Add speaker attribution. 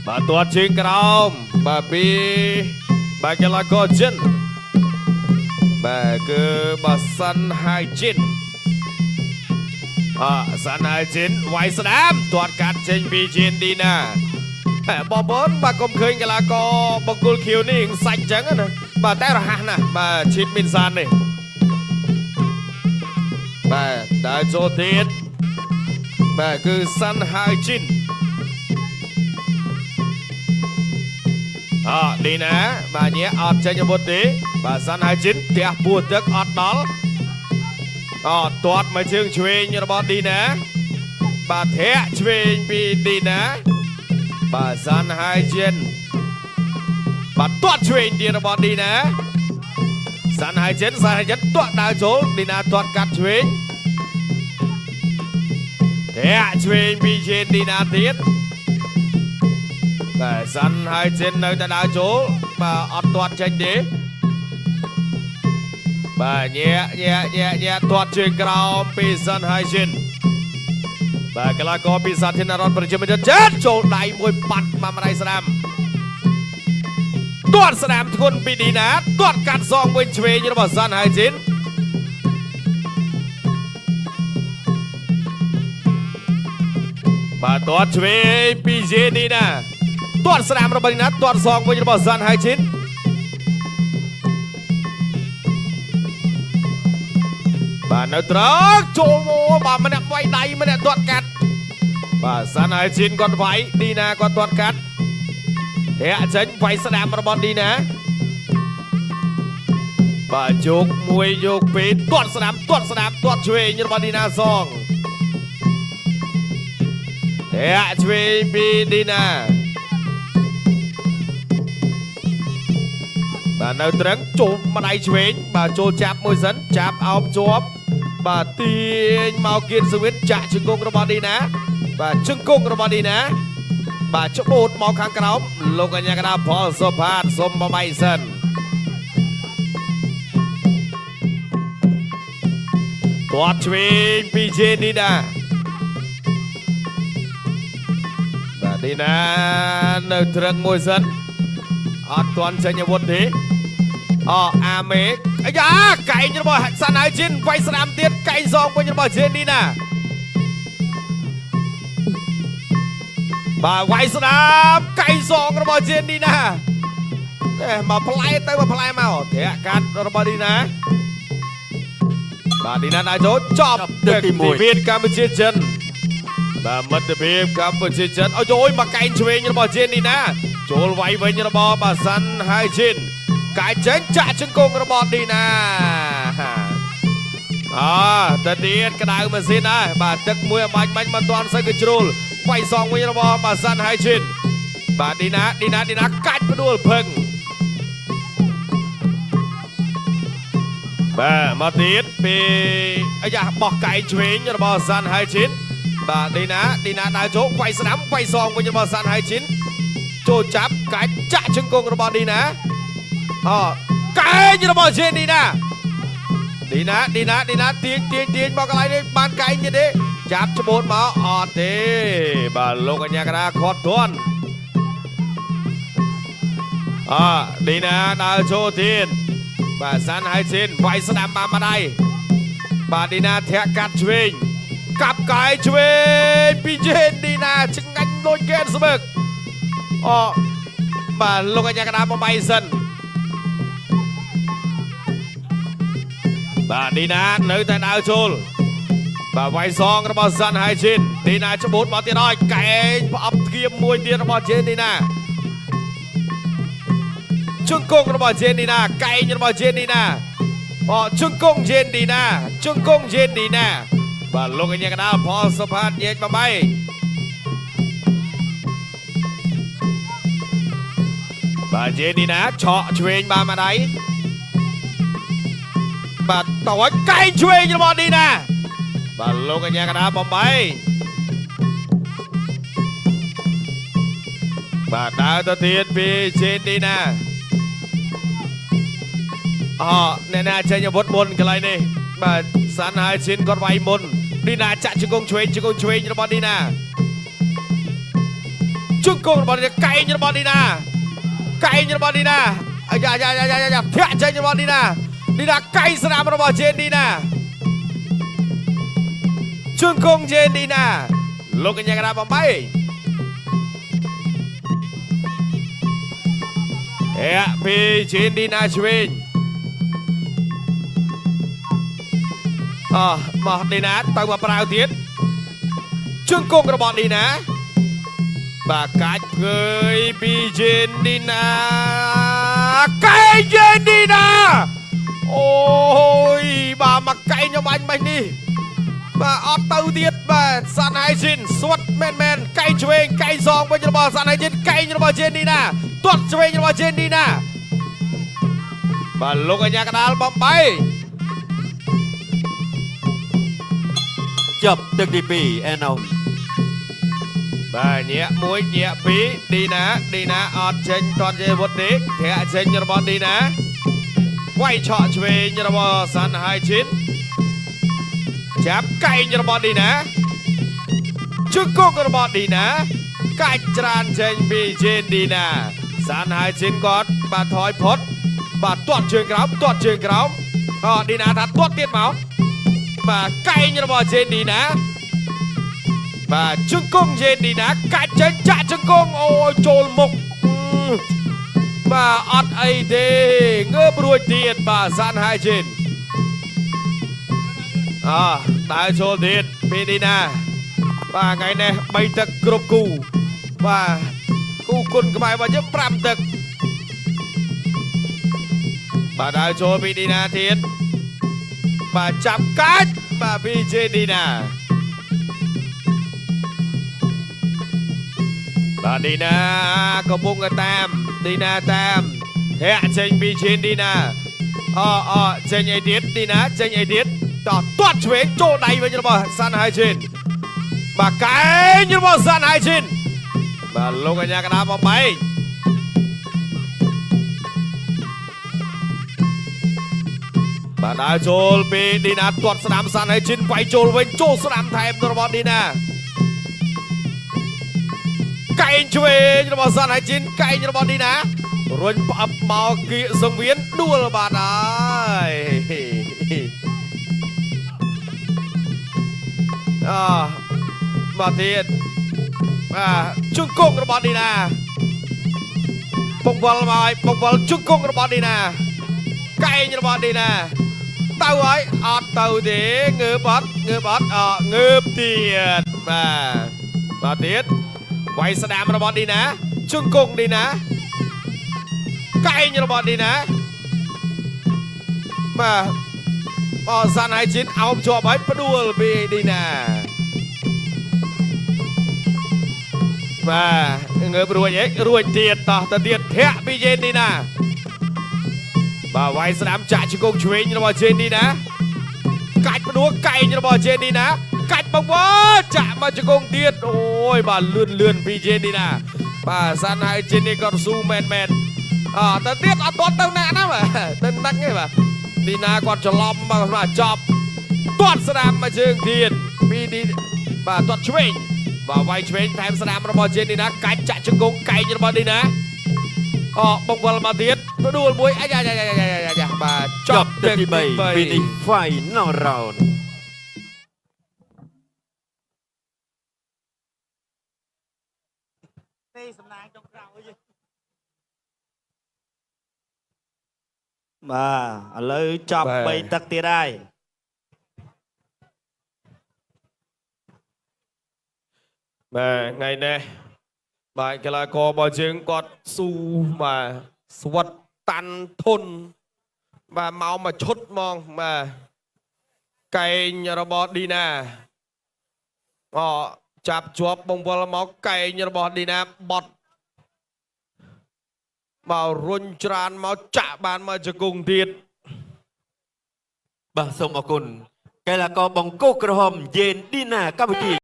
Speaker 1: បាទទាត់ជើងក្រោមបាទពីបាទកីឡាករចិនបាទគឺបាទសាន់ហាយជីនសាន់ហាយជីនវាយស្ដាមទាត់កាត់ចេញពីជីនឌីណាបងប្អូនបាទកុំឃើញកីឡាករបង្គោលខៀវនេះសាច់ចឹងណាបាទតែរហ័សណាស់បាទឈីតមីនសាននេះបាទដើរចូលទៀតបាទគឺសាន់ហាយជីនឌីណាបាទញ៉ែអត់ចេញអាវុធទេបាទសាន់ហាយជីនផ្ទះពោះទឹកអត់ដល់ទាត់មកជើងឆ្វេងរបស់ឌីណាបាទធាក់ឆ្វេងពីឌីណាបាទសាន់ហាយជីនបាទទាត់ឆ្វេងទៀតរបស់ឌីណាសាន់ហាយជីនទាត់ដើរចូលឌីណាទាត់កាត់ឆ្វេងធាក់ឆ្វេងពីជេនឌីណាទៀតបាទសាន់ហាយជីននៅតែដើរចូលបាទអត់ទាត់ចេញទេបាទញ៉ែទាត់ជើងក្រោមពីសាន់ហាយជីនបាទកីឡាករពីសាធារណរដ្ឋប្រជាមានិតចិនចូលដៃមួយបាត់មកម្ដាយស្ដាំទាត់ស្ដាំធ្ងន់ពីឌីណាទាត់កាត់សងវិញឆ្វេងរបស់សាន់ហាយជីនបាទទាត់ឆ្វេងពីជេនឌីណាទាត់ស្ដាំរបស់ឌីណាទាត់សងវិញរបស់សាន់ហាយជីនបាទនៅត្រង់ចូលមកបាទម្នាក់វាយដៃម្នាក់ទាត់កាត់បាទសាន់ហាយជីនគាត់វាយឌីណាគាត់ទាត់កាត់ធាក់ចេញវាយស្ដាំរបស់ឌីណាបាទយកមួយយកពីរទាត់ស្ដាំទាត់ឆ្វេងរបស់ឌីណាសងធាក់ឆ្វេងពីឌីណាបាទនៅត្រឹងចូលម្ដាយឆ្វេងបាទចូលចាប់មួយសិនចាប់អោបជាប់បាទទាញមកគៀនសវិតចាក់ជង្គង់របស់ឌីណាបាទជង្គង់របស់ឌីណាបាទច្បូតមកខាងក្រោមលោកកញ្ញាកណ្ដាលផលសុផាតសុំបបៃសិនទាត់ឆ្វេងពីជេនឌីណាបាទឌីណានៅត្រឹងមួយសិនអត់ទាន់ចេញអាវុធទេអាមេកអាយ៉ាកែងរបស់សាន់ហាយជីនវាយស្ដាំទៀតកែងសងវិញរបស់ជេនឌីណាបាទវាយស្ដាំកែងសងរបស់ជេនឌីណាមកផ្លែទៅមកផ្លែមកធាក់កាត់របស់ឌីណាបាទឌីណាដាក់ចូលចប់ទឹកទី1វិទ្យាកម្ពុជាចិនបាទមិត្តភាពកម្ពុជាចិនអូយមកកែងឆ្វេងរបស់ជេនឌីណាចូលវាយវិញរបស់បាទសាន់ហាយជីនកាយចេញចាក់ជង្គង់របស់ឌីណាទៅទៀតក្តៅម៉ាស៊ីនហើយបាទទឹកមួយអមាញ់មិនទាន់សូវគឺជ្រុលវាយសងវិញរបស់បាទសាន់ហាយជីនបាទឌីណាកាច់ផ្ដួលភឹងបាទមកទៀតពីអាយ៉ាបោះកែងឆ្វេងរបស់សាន់ហាយជីនបាទឌីណាដើរចូលវាយស្ដាំវាយសងវិញរបស់សាន់ហាយជីនចូលចាប់កាច់ចាក់ជង្គង់របស់ឌីណាកែងរបស់ជេនឌីណាទាញមកកន្លែងនេះបានកែងទៀតទេចាប់ច្បូតមកអត់ទេបាទលោកកញ្ញាកណ្ដាលខាត់ទាន់ឌីណាដើរចូលទៀតបាទសាន់ហាយជីនវាយស្ដាំបានម្ដាយបាទឌីណាធាក់កាត់ឆ្វេងកាប់កែងឆ្វេងពីជេនឌីណាឆ្ងាញ់ដូចកែនស្បឹកបាទលោកកញ្ញាកណ្ដាលបំបីសិនបាទឌីណានៅតែដើរចូលបាទវាយសងរបស់សាន់ហាយជីនឌីណាច្បូតមកទៀតហើយកែងប្រអប់ធៀបមួយទៀតរបស់ជេនឌីណាជង្គង់របស់ជេនឌីណាកែងរបស់ជេនឌីណាជង្គង់ជេនឌីណាបាទលោកកញ្ញាកណ្ដាលផលសុផាតញែកបំបីបាទជេនឌីណាឆក់ឆ្វេងបានម្ដាយបាទតើកែងឆ្វេងរបស់ឌីណាបាទលោកកញ្ញាកណ្ដាលបំបីបាទដើរទៅទៀតពីជេនឌីណាអ្នកណាចេញអាវុធមុនកន្លែងនេះបាទសាន់ហាយជីនគាត់វាយមុនឌីណាចាក់ជង្គង់ឆ្វេងរបស់ឌីណា ជង្គង់របស់កែងរបស់ឌីណាកែងរបស់ឌីណាយ៉ាធាក់ចេញរបស់ឌីណាកែងស្នាមរបស់ជេនឌីណាជង្គង់ជេនឌីណាលោកកញ្ញាកណ្ដាលបំបីពីជេនឌីណាឆ្វេងមកឌីណាទៅមកប្រាវទៀតជង្គង់របស់ឌីណាបាទកាច់ឃើញពីជេនឌីណាកែងជេនឌីណាអូយបាទមកកែងខ្ញុំបាញ់នេះបាទអត់ទៅទៀតបាទសាន់ហៃជីនស្វាត់មែនកែងឆ្វេងកែងសងវិញរបស់សាន់ហៃជីនកែងរបស់ជេនឌីណាទាត់ឆ្វេងរបស់ជេនឌីណាបាទលោកកញ្ញាកដាលបំបី
Speaker 2: ចប់ទឹកទី2អេណូ
Speaker 1: បាទញាក់1ញាក់2ឌីណាអត់ចេញទាត់ជាវុតទេធាក់ចេញរបស់ឌីណាវាយឆក់ឆ្វេងរបស់សាន់ហៃជីនចាប់កែងរបស់ឌីណាជង្គង់របស់ឌីណាកាច់ច្រានចេញពីជេនឌីណាសាន់ហៃជីនគាត់បាទថយផុតបាទទាត់ជើងក្រោមឌីណាថាទាត់ទៀតមកបាទកែងរបស់ជេនឌីណាបាទជង្គង់ជេនឌីណាកាច់ចេញចាក់ជង្គង់អូយចូលមុខបាទអត់អីទេងើបរួចទៀតបាទសាន់ហៃជីនដើរចូលទៀតពីឌីណាបាទថ្ងៃនេះ3ទឹកគ្រប់គូបាទគូគុណខ្មែររបស់យើង5ទឹកបាទដើរចូលពីឌីណាទៀតបាទចាប់កាច់បាទពីជេឌីណាបាទឌីណាកំពុងតាមឌីណាតាមធាក់ចេញពីជេឌីណាចេញអីទៀតឌីណាចេញអីទៀតទាត់ឆ្វេងចូលដៃវិញរបស់សាន់ហៃជីនបាទកែងរបស់សាន់ហៃជីនបាទលោកកញ្ញាកណ្ដាលបំបីបាទដើរចូលពីឌីណាទាត់ស្នាមសាន់ហៃជីនវាយចូលវិញចូលស្នាមថែមរបស់ឌីណាកែងឆ្វេងរបស់សាន់ហៃជីនកែងរបស់ឌីណារុញផ្អាប់មកគៀកសង្វៀនដួលបាទហើយបាទទៀតបាទជង្គង់របស់ឌីណាបង្វិលជង្គង់របស់ឌីណាកែងរបស់ឌីណាទៅហើយអត់ទៅទេងើបអត់ងើបទៀតបាទទៀតវាយស្ដាមរបស់ឌីណាជង្គង់ឌីណាកែងរបស់ឌីណាបាទសាន់ហៃជីនអោបជាប់ហើយផ្ដួលពីឌីណាបាទងើបរួចទៀតតោះទៅទៀតធាក់ពីជេនឌីណាបាទវាយស្ដាំចាក់ជង្គង់ឆ្វេងរបស់ជេនឌីណាកាច់ផ្ដួលកែងរបស់ជេនឌីណាកាច់បង្វិលចាក់មកជង្គង់ទៀតអូយបាទលឿនពីជេនឌីណាបាទសាន់ហៃជីននេះគាត់ស៊ូមែនទៅទៀតអត់ទាត់ទៅណាស់ណាបាទទៅណាស់ទេបាទឌីណាគាត់ច្រឡំមកចប់ទាត់ស្ដាំមកជើងទៀតពីបាទទាត់ឆ្វេងបាទវាយឆ្វេងថែមស្ដាំរបស់ជេនឌីណាកាច់ចាក់ជង្គង់កែងរបស់ឌីណាបង្វិលមកទៀតផ្ដួលមួយអាយ៉ាបាទចប់ទឹកទី3
Speaker 2: Finish Final Round
Speaker 3: នេះសំណាងចុងក្រោយបាទឥឡូវចប់3ទឹកទៀតហើយ
Speaker 1: បាទថ្ងៃនេះបាទកីឡាកររបស់យើងគាត់ស៊ូបាទស្វិតតាន់ធន់បាទមកឈុតហ្មងបាទកែងរបស់ឌីណាចាប់ជាប់បង្វិលមកកែងរបស់ឌីណាបត់មករុញច្រានមកចាក់បានមកជង្គង់ទៀត
Speaker 2: បាទសូមអរគុណកីឡាករបង្គោលក្រហមយេនឌីណាកម្ពុជា